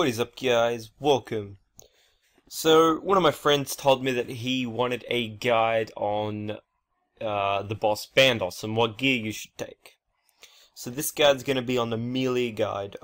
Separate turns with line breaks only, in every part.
What is up, guys? Welcome. So, one of my friends told me that he wanted a guide on the boss Bandos and what gear you should take. So this guide's going to be on the melee guide.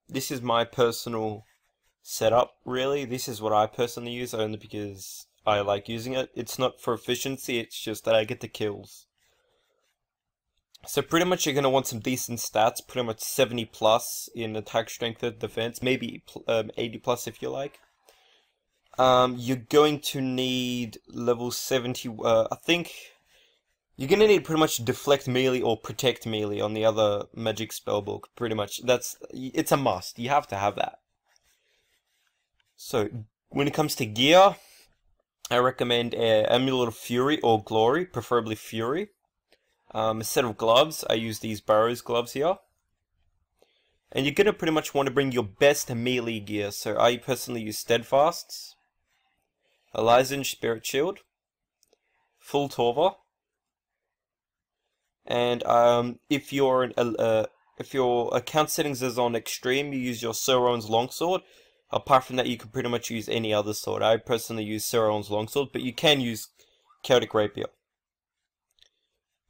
This is my personal setup, really. This is what I personally use, only because I like using it. It's not for efficiency, it's just that I get the kills. So pretty much you're going to want some decent stats, pretty much 70 plus in attack, strength, and defense, maybe 80 plus if you like. You're going to need level 70, I think you're going to need pretty much deflect melee or protect melee on the other magic spellbook, pretty much. It's a must, you have to have that. So, when it comes to gear, I recommend Amulet of Fury or Glory, preferably Fury. A set of gloves, I use these Barrows gloves here. And you're going to pretty much want to bring your best melee gear, so I personally use Steadfasts, Elysian Spirit Shield, Full Torva, and if your account settings is on Extreme, you use your Sauron's Longsword. Apart from that, you can pretty much use any other sword. I personally use Sauron's Longsword, but you can use Chaotic Rapier.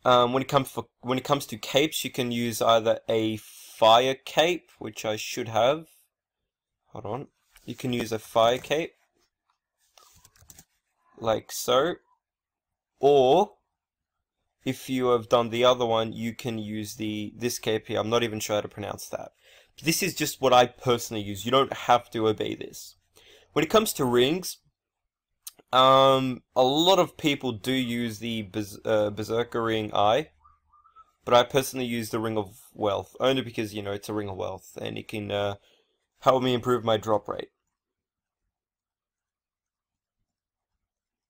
When it comes to capes, you can use either a fire cape, which I should have. Hold on. You can use a fire cape, like so. Or if you have done the other one, you can use this cape here. I'm not even sure how to pronounce that. This is just what I personally use. You don't have to obey this. When it comes to rings, a lot of people do use the Berserker Ring Eye, but I personally use the Ring of Wealth, only because, you know, it's a Ring of Wealth, and it can help me improve my drop rate.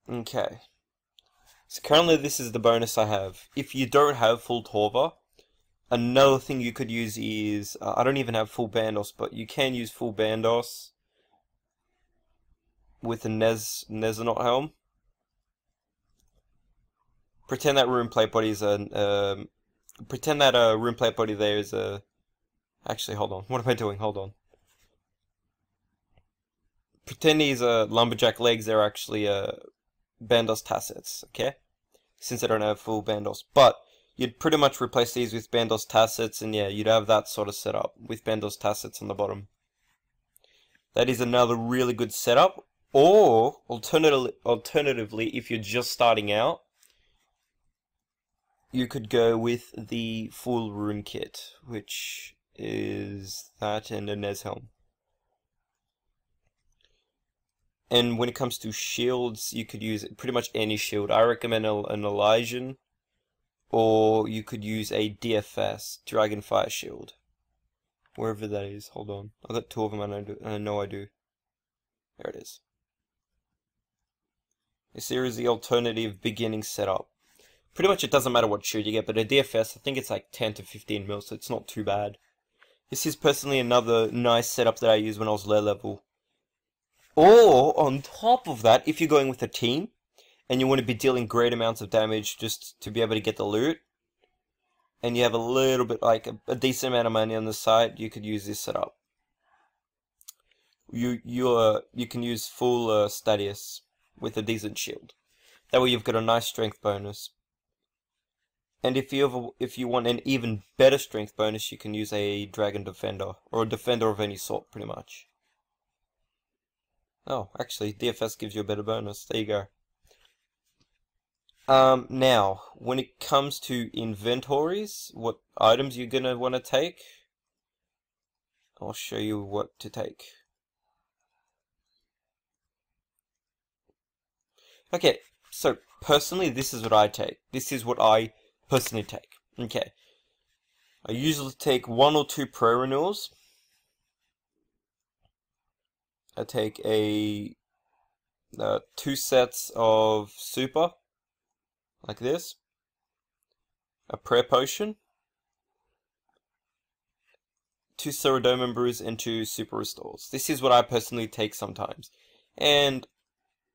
Okay. So currently this is the bonus I have. If you don't have Full Torva, another thing you could use is, I don't even have Full Bandos, but you can use Full Bandos with a Nezanot helm. Pretend that rune plate body is a pretend that rune plate body there is a. Actually, hold on. What am I doing? Hold on. Pretend these lumberjack legs. They're actually Bandos tassets. Okay, since I don't have full Bandos, but you'd pretty much replace these with Bandos tassets, and yeah, you'd have that sort of setup with Bandos tassets on the bottom. That is another really good setup. Or, alternatively, if you're just starting out, you could go with the full rune kit, which is that and a Nez helm. And when it comes to shields, you could use pretty much any shield. I recommend an Elysian, or you could use a DFS, Dragonfire Shield. Wherever that is, hold on. I've got two of them and I know I do. There it is. This here is the alternative beginning setup. Pretty much it doesn't matter what shield you get, but a DFS, I think it's like 10 to 15 mil, so it's not too bad. This is personally another nice setup that I used when I was low level. Or, on top of that, if you're going with a team, and you want to be dealing great amounts of damage just to be able to get the loot, and you have a little bit, like a decent amount of money on the side, you could use this setup. You can use full Stadius with a decent shield. That way you've got a nice strength bonus. And if you want an even better strength bonus, you can use a Dragon Defender, or a Defender of any sort, pretty much. Oh, actually, DFS gives you a better bonus. There you go. Now, when it comes to inventories, what items you're gonna want to take, I'll show you what to take. Okay, so personally, this is what I take. This is what I personally take. Okay, I usually take 1 or 2 pro renewals. I take 2 sets of super, like this, a prayer potion, 2 Ceridome brews, and 2 super restores. This is what I personally take sometimes, and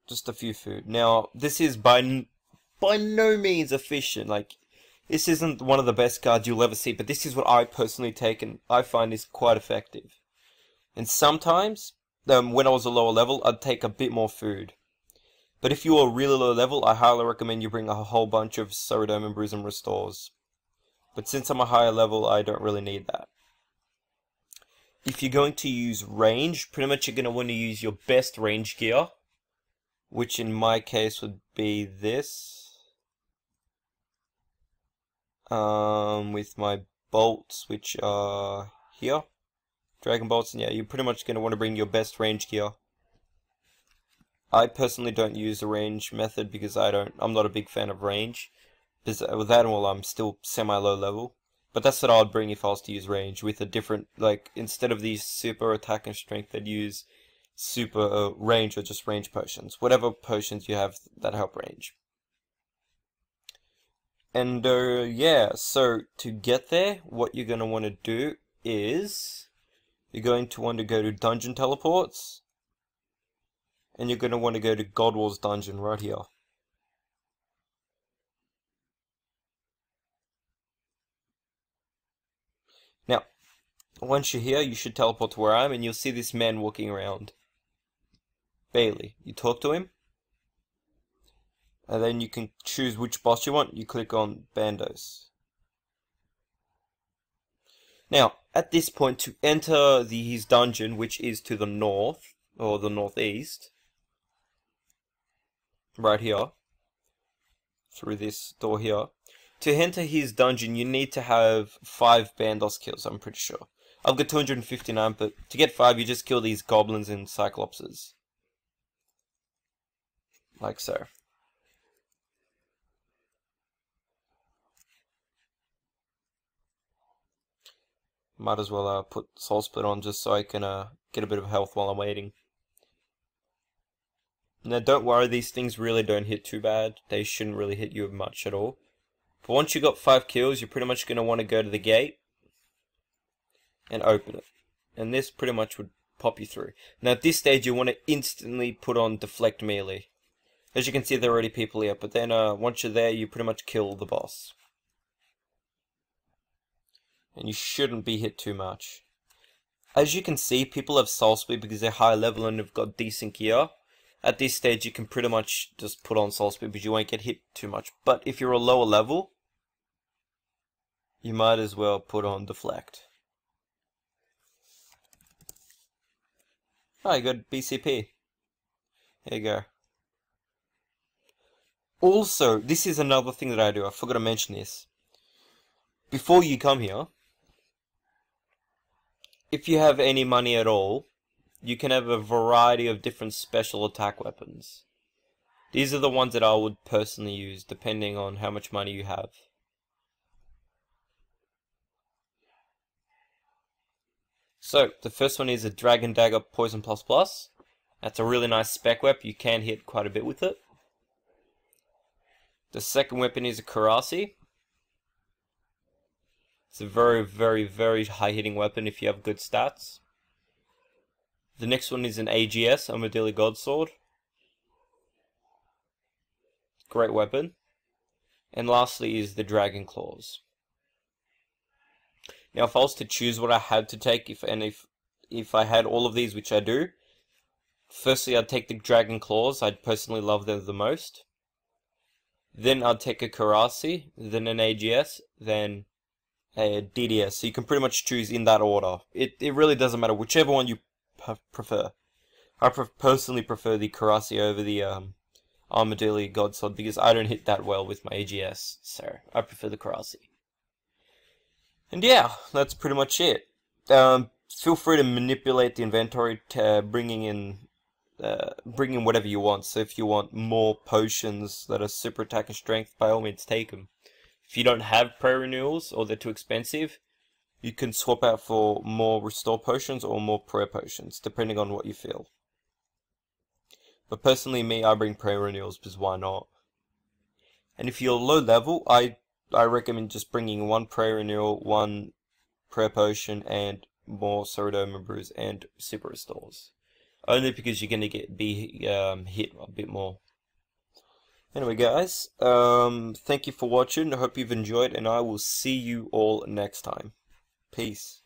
just a few food. Now, this is by no means efficient. Like, this isn't one of the best cards you'll ever see, but this is what I personally take, and I find is quite effective. And sometimes, when I was a lower level, I'd take a bit more food. But if you are really low level, I highly recommend you bring a whole bunch of Sourdome and Brews and Restores. But since I'm a higher level, I don't really need that. If you're going to use range, pretty much you're going to want to use your best range gear, which in my case would be this. With my bolts, which are here. Dragon bolts, and yeah, you're pretty much going to want to bring your best range gear. I personally don't use the range method because I'm not a big fan of range. Because with that, well, I'm still semi-low level. But that's what I'd bring if I was to use range, with a different, like, instead of these super attack and strength, I'd use super range or just range potions. Whatever potions you have that help range. And yeah, so to get there, what you're going to want to do is you're going to want to go to Dungeon Teleports, and you're going to want to go to God Wars Dungeon right here. Now, once you're here, you should teleport to where I am, and you'll see this man walking around. Bailey. You talk to him, and then you can choose which boss you want. You click on Bandos. Now, at this point, to enter his dungeon, which is to the north, or the northeast, right here, through this door here, to enter his dungeon, you need to have 5 Bandos kills, I'm pretty sure. I've got 259, but to get 5, you just kill these goblins and cyclopses. Like so. Might as well put Soulsplit on just so I can get a bit of health while I'm waiting. Now don't worry, these things really don't hit too bad. They shouldn't really hit you much at all. But once you got 5 kills, you're pretty much going to want to go to the gate and open it. And this pretty much would pop you through. Now at this stage you want to instantly put on Deflect Melee. As you can see, there are already people here, but then once you're there, you pretty much kill the boss. And you shouldn't be hit too much. As you can see, people have Soulsplit because they're high level and have got decent gear. At this stage, you can pretty much just put on Soulsplit because you won't get hit too much. But if you're a lower level, you might as well put on Deflect. Oh, you got BCP. There you go. Also, this is another thing that I do. I forgot to mention this. Before you come here, if you have any money at all, you can have a variety of different special attack weapons. These are the ones that I would personally use, depending on how much money you have. So, the first one is a Dragon Dagger Poison ++. That's a really nice spec weapon. You can hit quite a bit with it. The second weapon is a Karasi. It's a very, very, very high-hitting weapon if you have good stats. The next one is an AGS, Armadillo Godsword. Great weapon. And lastly is the Dragon Claws. Now, if I was to choose what I had to take, if I had all of these, which I do, firstly I'd take the Dragon Claws. I'd personally love them the most. Then I'd take a Karasi, then an AGS, then a DDS. So you can pretty much choose in that order. It really doesn't matter, whichever one you prefer. I personally prefer the Karasi over the Armadillo Godsword because I don't hit that well with my AGS, so I prefer the Karasi. And yeah, that's pretty much it. Feel free to manipulate the inventory to bring in whatever you want. So if you want more potions that are super attack and strength, by all means take them. If you don't have prayer renewals or they're too expensive, you can swap out for more restore potions or more prayer potions, depending on what you feel. But personally, I bring prayer renewals because why not? And if you're low level, I recommend just bringing 1 prayer renewal, 1 prayer potion, and more Sourdome brews and super restores. Only because you're going to be hit a bit more. Anyway guys, thank you for watching. I hope you've enjoyed, and I will see you all next time. Peace.